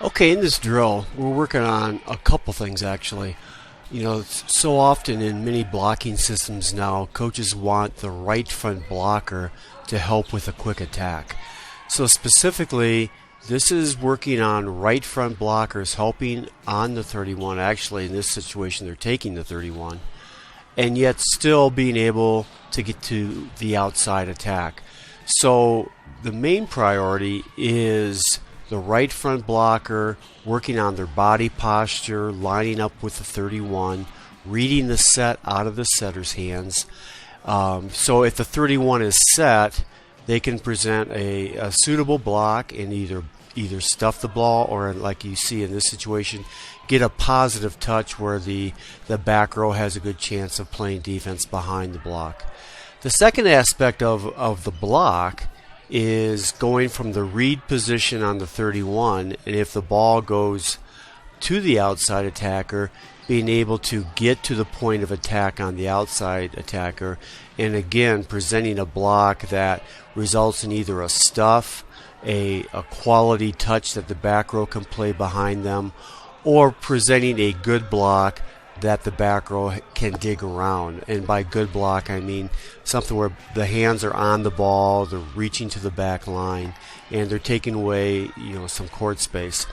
Okay, in this drill, we're working on a couple things actually. So often in many blocking systems now, coaches want the right front blocker to help with a quick attack. So specifically, this is working on right front blockers helping on the 31. Actually, in this situation, they're taking the 31, and yet still being able to get to the outside attack. So the main priority is the right front blocker working on their body posture, lining up with the 31, reading the set out of the setter's hands. So if the 31 is set, they can present a suitable block and either stuff the ball or, like you see in this situation, get a positive touch where the back row has a good chance of playing defense behind the block. The second aspect of the block is going from the read position on the 31, and if the ball goes to the outside attacker, being able to get to the point of attack on the outside attacker, and again presenting a block that results in either a stuff, a quality touch that the back row can play behind them, or presenting a good block that the back row can dig around. And by good block, I mean something where the hands are on the ball, they're reaching to the back line, and they're taking away some court space.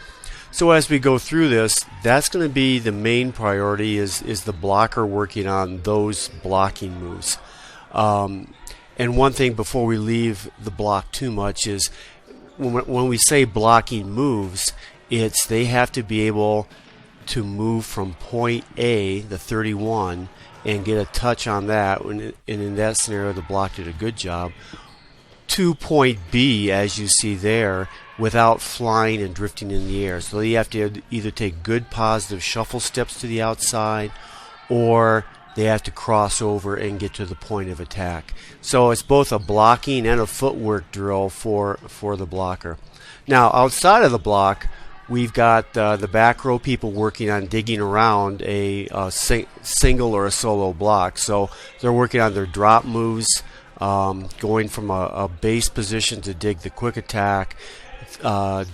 So as we go through this, that's going to be the main priority is the blocker working on those blocking moves. And one thing before we leave the block too much is when we say blocking moves, it's they have to be able to move from point A, the 31, and get a touch on that, and in that scenario the block did a good job, to point B, as you see there, without flying and drifting in the air. So you have to either take good positive shuffle steps to the outside, or they have to cross over and get to the point of attack. So it's both a blocking and a footwork drill for the blocker. Now outside of the block, we've got the back row people working on digging around a single or a solo block. So they're working on their drop moves, going from a base position to dig the quick attack,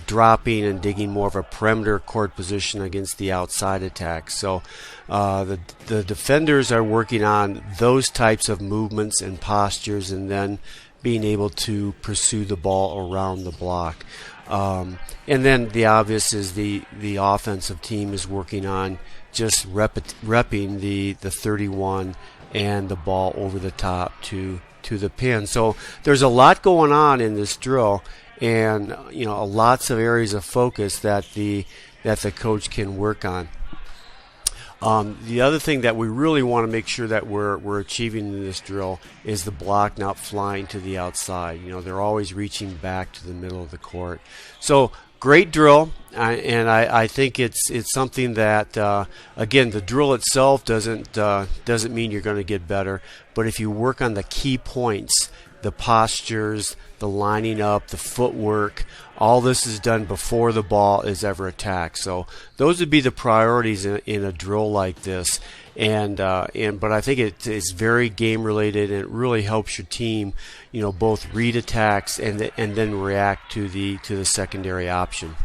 dropping and digging more of a perimeter court position against the outside attack. So the defenders are working on those types of movements and postures, and then being able to pursue the ball around the block. And then the obvious is the offensive team is working on just repping the 31 and the ball over the top to the pin. So there's a lot going on in this drill, and lots of areas of focus that the coach can work on. The other thing that we really want to make sure that we're achieving in this drill is the block not flying to the outside. They're always reaching back to the middle of the court. So great drill, and I think it's something that again, the drill itself doesn't mean you're going to get better, but if you work on the key points, the postures, the lining up, the footwork, all this is done before the ball is ever attacked. So those would be the priorities in a drill like this. But I think it's very game related, and it really helps your team, both read attacks and then react to the secondary option.